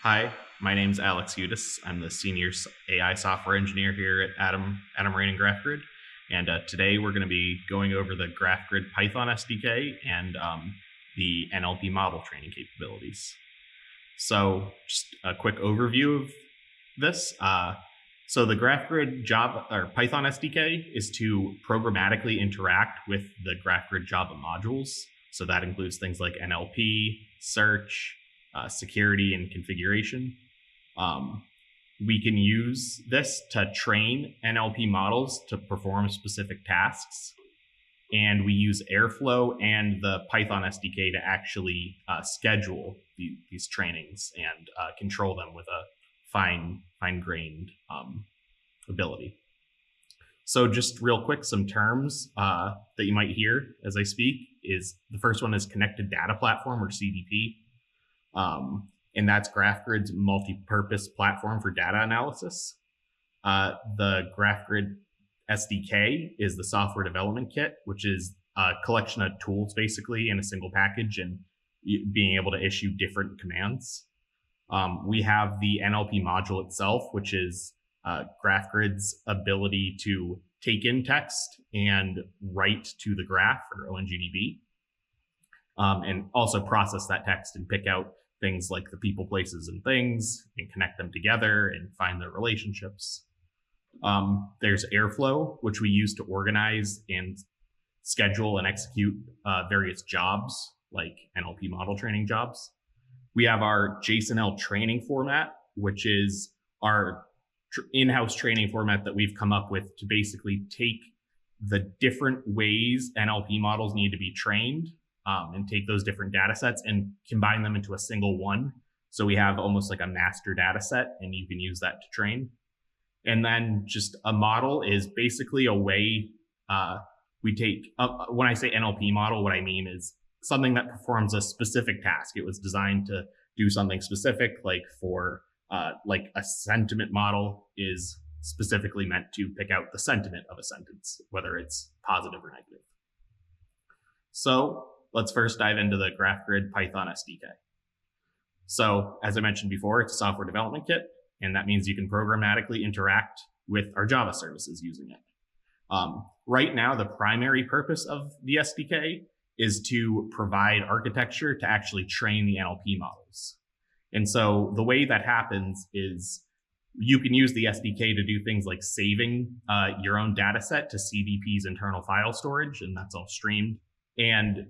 Hi, my name's Alex Udis. I'm the senior AI software engineer here at Adam Rain and GraphGrid. And today we're going to be going over the GraphGrid Python SDK and the NLP model training capabilities. So just a quick overview of this. So the GraphGrid Java or Python SDK is to programmatically interact with the GraphGrid Java modules. So that includes things like NLP, search, security, and configuration. We can use this to train NLP models to perform specific tasks. And we use Airflow and the Python SDK to actually schedule these trainings and control them with a fine-grained ability. So just real quick, some terms that you might hear as I speak is the first one is Connected Data Platform, or CDP. And that's GraphGrid's multi-purpose platform for data analysis. The GraphGrid SDK is the software development kit, which is a collection of tools basically in a single package and being able to issue different commands. We have the NLP module itself, which is GraphGrid's ability to take in text and write to the graph, or ONGDB, and also process that text and pick out things like the people, places, and things, and connect them together and find their relationships. There's Airflow, which we use to organize and schedule and execute various jobs, like NLP model training jobs. We have our JSON-L training format, which is our in-house training format that we've come up with to basically take the different ways NLP models need to be trained and take those different data sets and combine them into a single one. So we have almost like a master data set, and you can use that to train. And then just a model is basically a way we take, when I say NLP model, what I mean is something that performs a specific task. It was designed to do something specific, like for like a sentiment model is specifically meant to pick out the sentiment of a sentence, whether it's positive or negative. So let's first dive into the GraphGrid Python SDK. So as I mentioned before, it's a software development kit, and that means you can programmatically interact with our Java services using it. Right now, the primary purpose of the SDK is to provide architecture to actually train the NLP models. And so the way that happens is you can use the SDK to do things like saving your own data set to CDP's internal file storage, and that's all streamed. And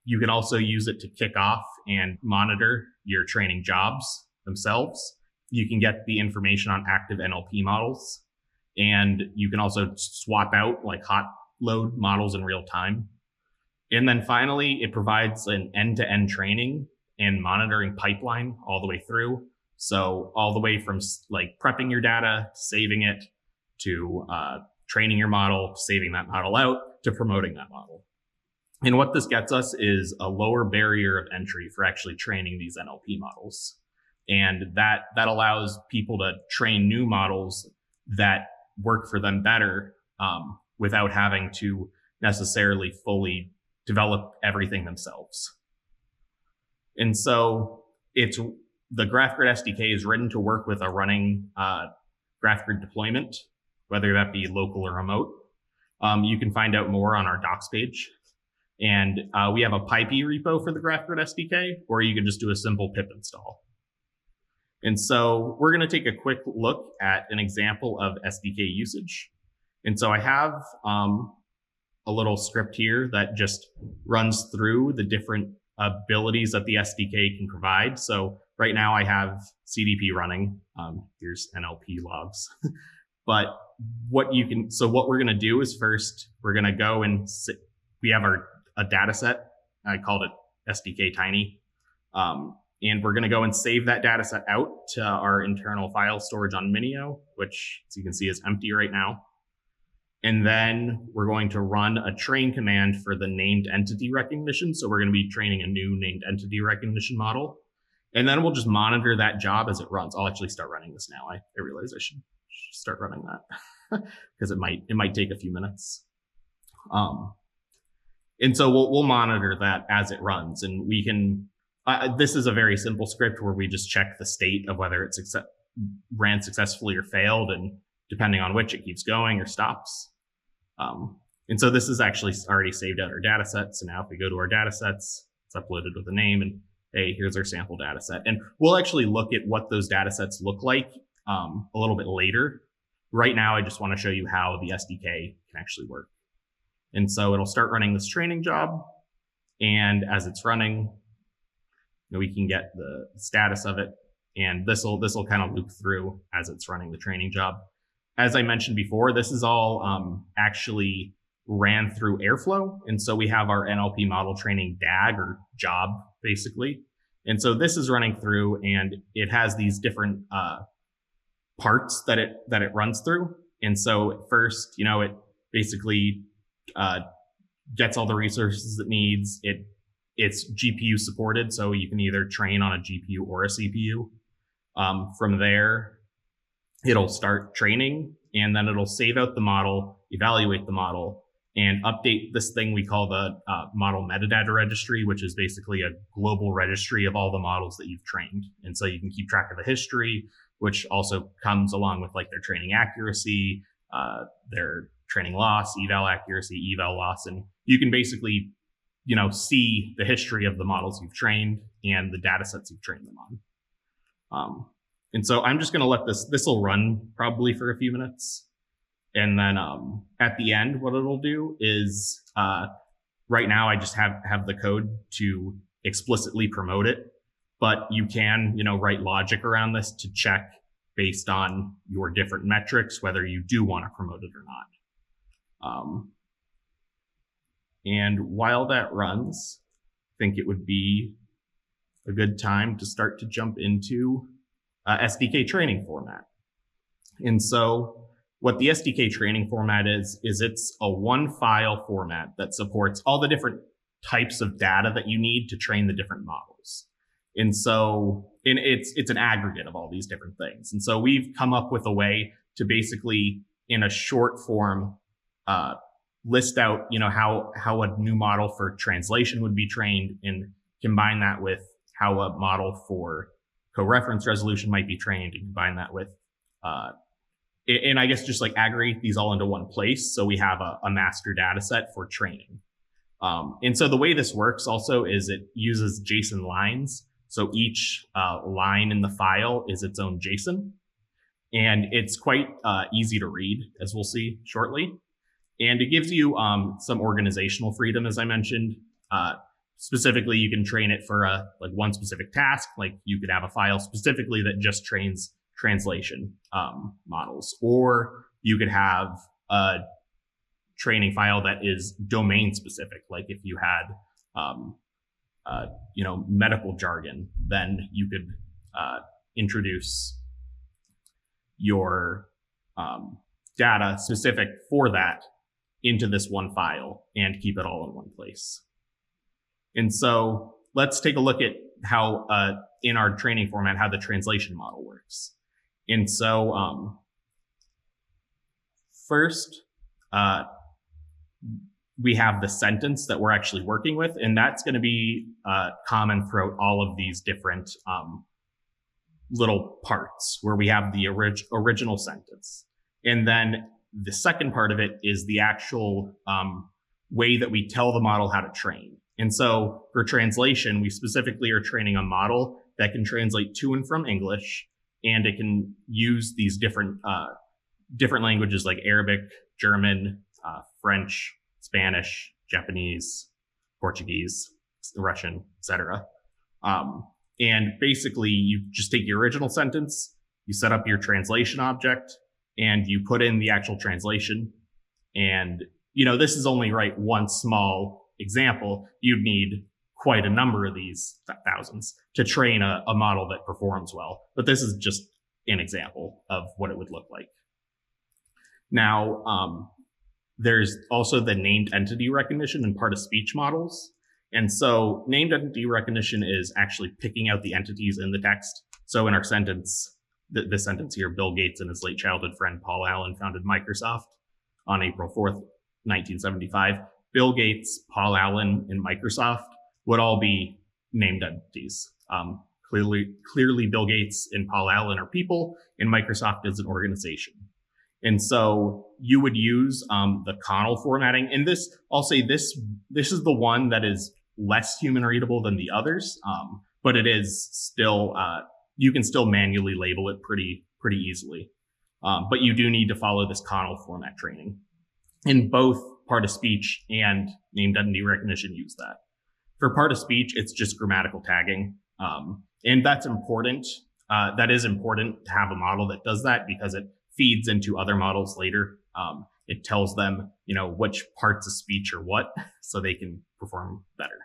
you can also use it to kick off and monitor your training jobs themselves. You can get the information on active NLP models, and you can also swap out like hot load models in real time. And then finally, it provides an end-to-end training and monitoring pipeline all the way through. So all the way from like prepping your data, saving it, to training your model, saving that model out, to promoting that model. And what this gets us is a lower barrier of entry for actually training these NLP models. And that allows people to train new models that work for them better without having to necessarily fully develop everything themselves. And so it's the GraphGrid SDK is written to work with a running GraphGrid deployment, whether that be local or remote. You can find out more on our docs page. And we have a PyPy repo for the GraphGrid SDK, or you can just do a simple pip install. And so we're going to take a quick look at an example of SDK usage. And so I have a little script here that just runs through the different abilities that the SDK can provide. So right now I have CDP running. Here's NLP logs. But what we're going to do is first we're going to go and we have a data set. I called it SDK Tiny. And we're going to go and save that data set out to our internal file storage on Minio, which, as you can see, is empty right now. And then we're going to run a train command for the named entity recognition. So we're going to be training a new named entity recognition model. And then we'll just monitor that job as it runs. I'll actually start running this now. I realize I should start running that because it might take a few minutes. And so we'll monitor that as it runs, and we can This is a very simple script where we just check the state of whether it's ran successfully or failed, and depending on which, it keeps going or stops. And so this is actually already saved out our data set. So now if we go to our data sets, it's uploaded with a name, and hey, here's our sample data set. And we'll actually look at what those data sets look like a little bit later. Right now, I just want to show you how the SDK can actually work. And so it'll start running this training job. And as it's running, we can get the status of it. And this will kind of loop through as it's running the training job. As I mentioned before, this is all actually ran through Airflow. And so we have our NLP model training DAG, or job, basically. And so this is running through, and it has these different parts that it runs through. And so first, it basically gets all the resources it needs. It's GPU supported, so you can either train on a GPU or a CPU. From there, it'll start training, and then it'll save out the model, evaluate the model, and update this thing we call the model metadata registry, which is basically a global registry of all the models that you've trained. And so you can keep track of the history, which also comes along with like their training accuracy, their training loss, eval accuracy, eval loss. And you can basically, see the history of the models you've trained and the data sets you've trained them on. And so I'm just going to let this will run probably for a few minutes. And then at the end, what it'll do is right now I just have the code to explicitly promote it, but you can, write logic around this to check based on your different metrics, whether you do want to promote it or not. And while that runs, I think it would be a good time to start to jump into SDK training format. And so what the SDK training format is it's a one file format that supports all the different types of data that you need to train the different models. And so it's an aggregate of all these different things. And so we've come up with a way to basically, in a short form, list out, how a new model for translation would be trained, and combine that with how a model for co-reference resolution might be trained, and combine that with, and I guess just like aggregate these all into one place. So we have a master data set for training. And so the way this works also is it uses JSON lines. So each line in the file is its own JSON. And it's quite easy to read, as we'll see shortly. And it gives you some organizational freedom, as I mentioned. Specifically, you can train it for one specific task. Like you could have a file specifically that just trains translation models, or you could have a training file that is domain specific. Like if you had, medical jargon, then you could introduce your data specific for that into this one file and keep it all in one place. And so let's take a look at how, in our training format, how the translation model works. And so first, we have the sentence that we're actually working with, and that's going to be common throughout all of these different little parts where we have the original sentence. And then the second part of it is the actual way that we tell the model how to train. And so for translation, we specifically are training a model that can translate to and from English, and it can use these different languages like Arabic, German, French, Spanish, Japanese, Portuguese, Russian, etc. And basically, you just take your original sentence, you set up your translation object, and you put in the actual translation. And, this is only one small example. You'd need quite a number of these thousands to train a model that performs well. But this is just an example of what it would look like. Now, there's also the named entity recognition and part of speech models. And so named entity recognition is actually picking out the entities in the text. So in our sentence, this sentence here, Bill Gates and his late childhood friend Paul Allen founded Microsoft on April 4th, 1975. Bill Gates, Paul Allen, and Microsoft would all be, named entities. Clearly, Bill Gates and Paul Allen are people, and Microsoft is an organization. And so you would use the Connell formatting. And this, I'll say this is the one that is less human readable than the others, but it is still, you can still manually label it pretty easily. But you do need to follow this Connell format training. In both part of speech and named entity recognition use that. For part of speech, it's just grammatical tagging. And that's important. That is important to have a model that does that because it feeds into other models later. It tells them, which parts of speech are what, so they can perform better.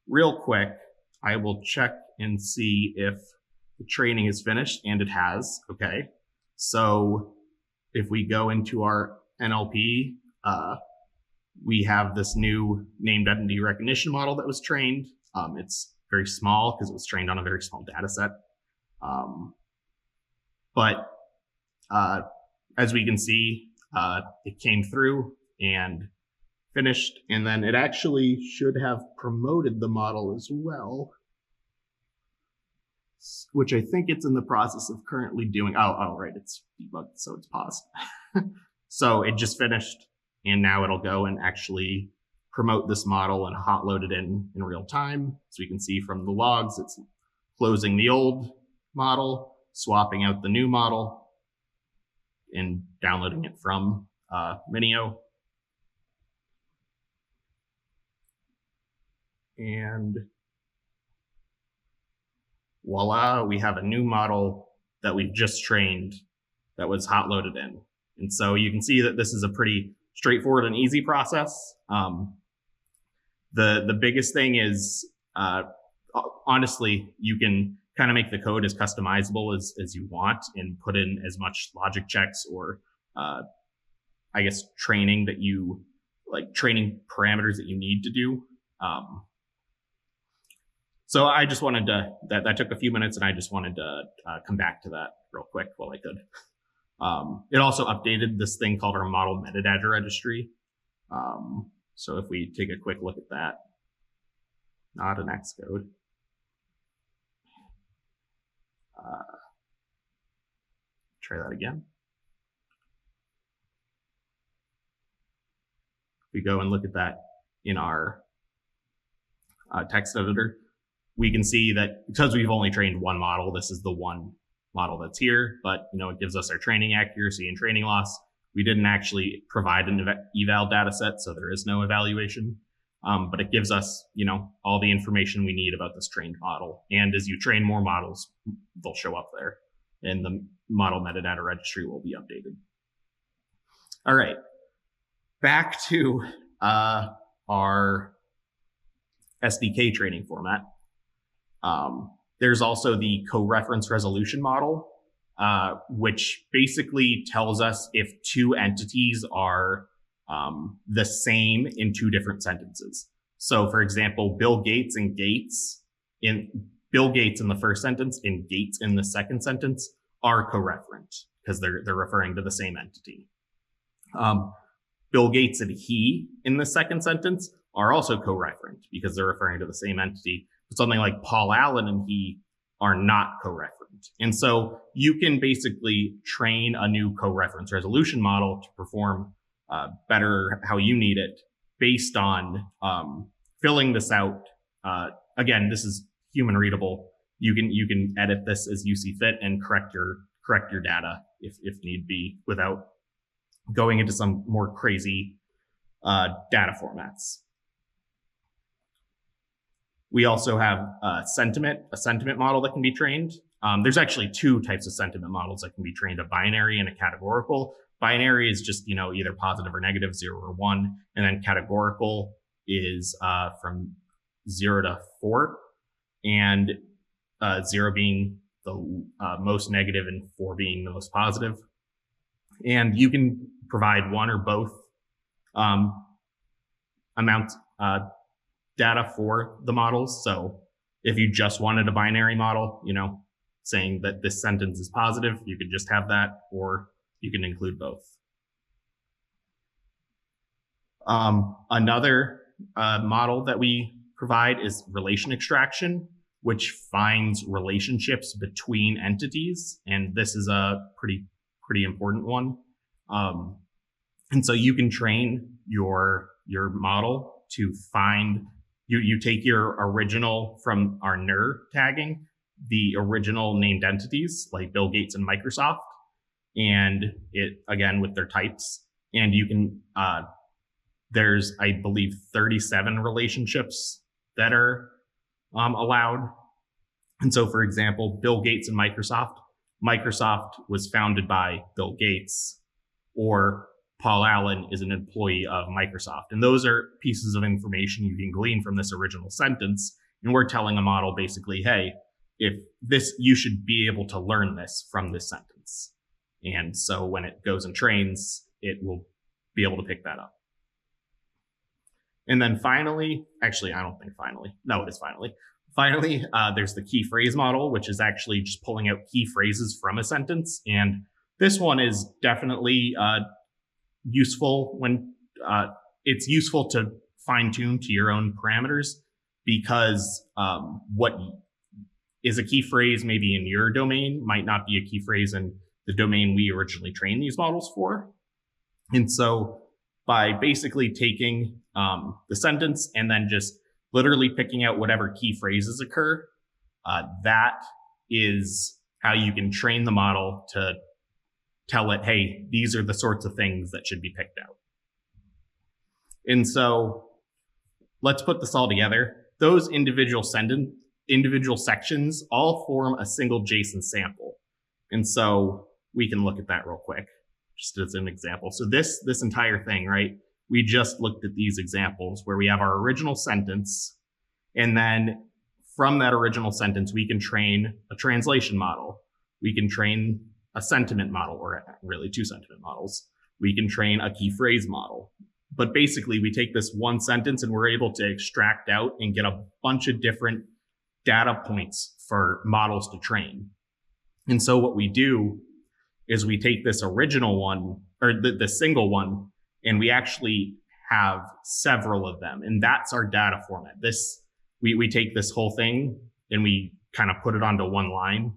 Real quick, I will check and see if the training is finished, and it has. Okay. So if we go into our NLP, we have this new named entity recognition model that was trained. It's very small because it was trained on a very small data set. But as we can see, it came through and finished, and then it actually should have promoted the model as well, which I think it's in the process of currently doing. Oh, right, it's debugged, so it's paused. So it just finished, and now it'll go and actually promote this model and hot load it in real time. So we can see from the logs, it's closing the old model, swapping out the new model, and downloading it from Minio. And voila, we have a new model that we've just trained that was hot loaded in. And so you can see that this is a pretty straightforward and easy process. The biggest thing is, honestly, you can kind of make the code as customizable as you want and put in as much logic checks or, I guess, training parameters that you need to do. So I just wanted to, that took a few minutes, and I just wanted to come back to that real quick while I could. It also updated this thing called our model metadata registry. So if we take a quick look at that, not an Xcode. Try that again. If we go and look at that in our text editor, we can see that because we've only trained one model, this is the one model that's here, but it gives us our training accuracy and training loss. We didn't actually provide an eval data set, so there is no evaluation, but it gives us, all the information we need about this trained model. And as you train more models, they'll show up there, and the model metadata registry will be updated. All right, back to our SDK training format. There's also the co-reference resolution model, which basically tells us if two entities are the same in two different sentences. So, for example, Bill Gates in the first sentence and Gates in the second sentence are co-referent because they're referring to the same entity. Bill Gates and he in the second sentence are also co-referent because they're referring to the same entity. Something like Paul Allen and he are not co-referent. And so you can basically train a new co-reference resolution model to perform better how you need it based on filling this out. Again, this is human readable. You can edit this as you see fit and correct your data if need be without going into some more crazy data formats. We also have a sentiment model that can be trained. There's actually two types of sentiment models that can be trained, a binary and a categorical. Binary is just, either positive or negative, 0 or 1. And then categorical is from 0 to 4, and 0 being the most negative and 4 being the most positive. And you can provide one or both amounts data for the models. So if you just wanted a binary model, saying that this sentence is positive, you could just have that, or you can include both. Another model that we provide is relation extraction, which finds relationships between entities. And this is a pretty important one. And so you can train your model to find, you take your original from our NER tagging, the original named entities like Bill Gates and Microsoft, and it again with their types. And you can, there's, I believe, 37 relationships that are allowed. And so, for example, Bill Gates and Microsoft was founded by Bill Gates, or Paul Allen is an employee of Microsoft. And those are pieces of information you can glean from this original sentence. And we're telling a model basically, hey, if this, you should be able to learn this from this sentence. And so when it goes and trains, it will be able to pick that up. And then finally, actually, I don't think finally. No, it is finally. Finally, there's the key phrase model, which is actually just pulling out key phrases from a sentence. And this one is definitely useful when it's useful to fine tune to your own parameters, because what is a key phrase maybe in your domain might not be a key phrase in the domain we originally trained these models for. And so by basically taking the sentence and then just literally picking out whatever key phrases occur, that is how you can train the model to tell it, hey, these are the sorts of things that should be picked out. And so let's put this all together. Those individual sections all form a single JSON sample. And so we can look at that real quick, just as an example. So this entire thing, right? We just looked at these examples where we have our original sentence, and then from that original sentence, we can train a translation model. We can train a sentiment model, or really two sentiment models. We can train a key phrase model. But basically, we take this one sentence and we're able to extract out and get a bunch of different data points for models to train. And so what we do is we take this original one, or the single one, and we actually have several of them. And that's our data format. We take this whole thing and we kind of put it onto one line.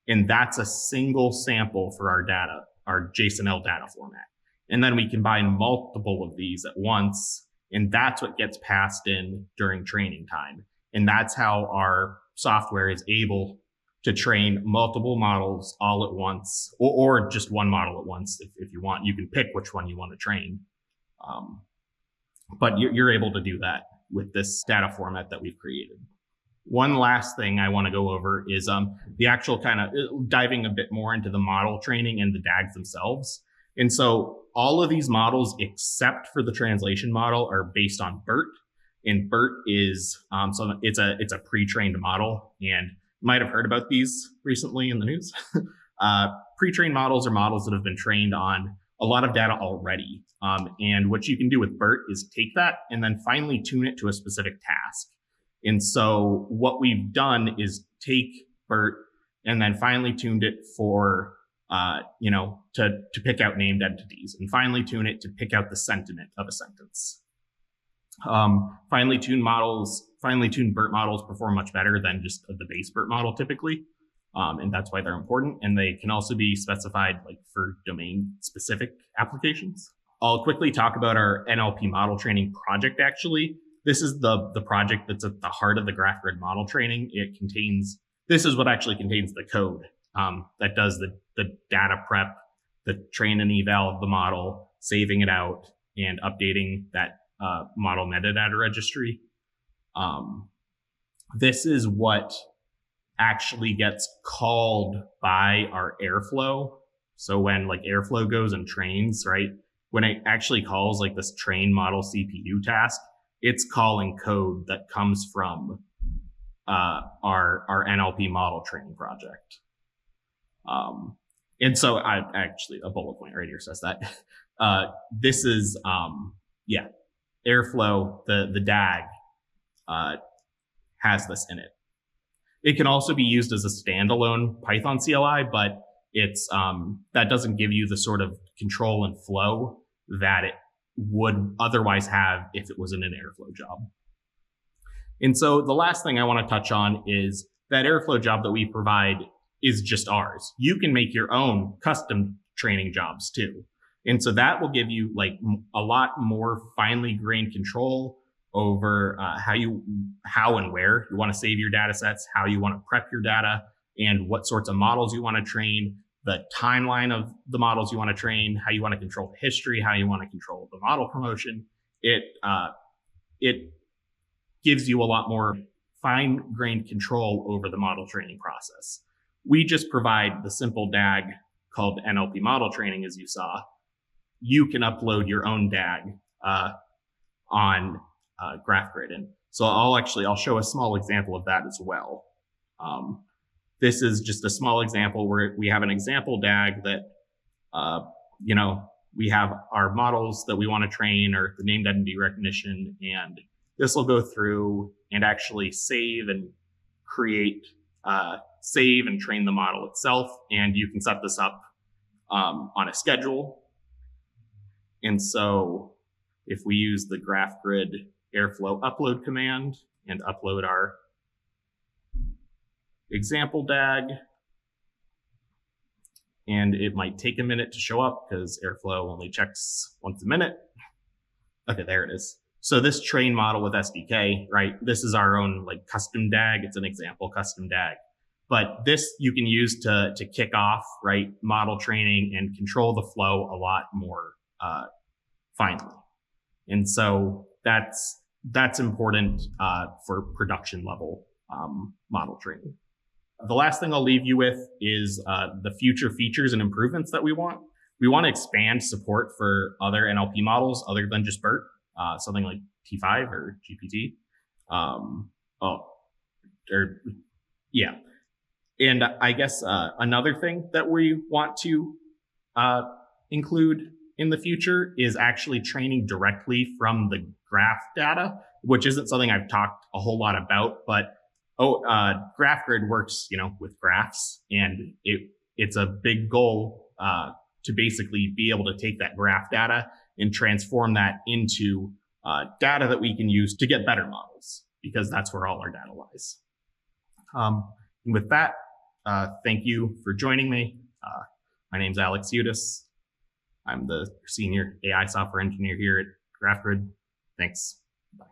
And that's a single sample for our data, our JSON-L data format. And then we combine multiple of these at once. And that's what gets passed in during training time. And that's how our software is able to train multiple models all at once, or just one model at once if you want. You can pick which one you want to train. But you're able to do that with this data format that we've created. One last thing I want to go over is the actual kind of diving a bit more into the model training and the DAGs themselves. And so all of these models, except for the translation model, are based on BERT. And BERT is, so it's a pre-trained model. And you might have heard about these recently in the news. Pre-trained models are models that have been trained on a lot of data already. And what you can do with BERT is take that and then finely tune it to a specific task. And so what we've done is take BERT and then finely tuned it for, to pick out named entities, and finely tune it to pick out the sentiment of a sentence. Finely tuned BERT models perform much better than just the base BERT model typically. And that's why they're important. And they can also be specified like for domain specific applications. I'll quickly talk about our NLP model training project. Actually, this is the project that's at the heart of the GraphGrid model training. This is what actually contains the code that does the data prep, the train and eval of the model, saving it out, and updating that model metadata registry. This is what actually gets called by our Airflow. So when like Airflow goes and trains, right? When it actually calls like this train model CPU task, it's calling code that comes from our NLP model training project. And so I actually, a bullet point right here says that. This is, Airflow, the DAG, has this in it. It can also be used as a standalone Python CLI, but it's that doesn't give you the sort of control and flow that it would otherwise have if it was in an Airflow job. And so the last thing I want to touch on is that Airflow job that we provide is just ours. You can make your own custom training jobs too. And so that will give you like a lot more finely grained control over how and where you want to save your data sets, how you want to prep your data, and what sorts of models you want to train, the timeline of the models you want to train, how you want to control the history, how you want to control the model promotion. It gives you a lot more fine-grained control over the model training process. We just provide the simple DAG called NLP model training, as you saw. You can upload your own DAG on GraphGrid. And so I'll show a small example of that as well. This is just a small example where we have an example DAG that, we have our models that we want to train or the named entity recognition, and this will go through and actually save and train the model itself. And you can set this up on a schedule. And so if we use the GraphGrid Airflow upload command and upload our example DAG, and it might take a minute to show up because Airflow only checks once a minute. Okay, there it is. So this train model with SDK, right? This is our own like custom DAG. It's an example custom DAG. But this you can use to kick off, right, model training and control the flow a lot more finely. And so that's important for production level model training. The last thing I'll leave you with is the future features and improvements that we want. We want to expand support for other NLP models other than just BERT, something like T5 or GPT. And I guess another thing that we want to include in the future is actually training directly from the graph data, which isn't something I've talked a whole lot about, but GraphGrid works, with graphs, and it's a big goal to basically be able to take that graph data and transform that into data that we can use to get better models, because that's where all our data lies. And with that, thank you for joining me. My name's Alex Udis. I'm the senior AI software engineer here at GraphGrid. Thanks. Bye.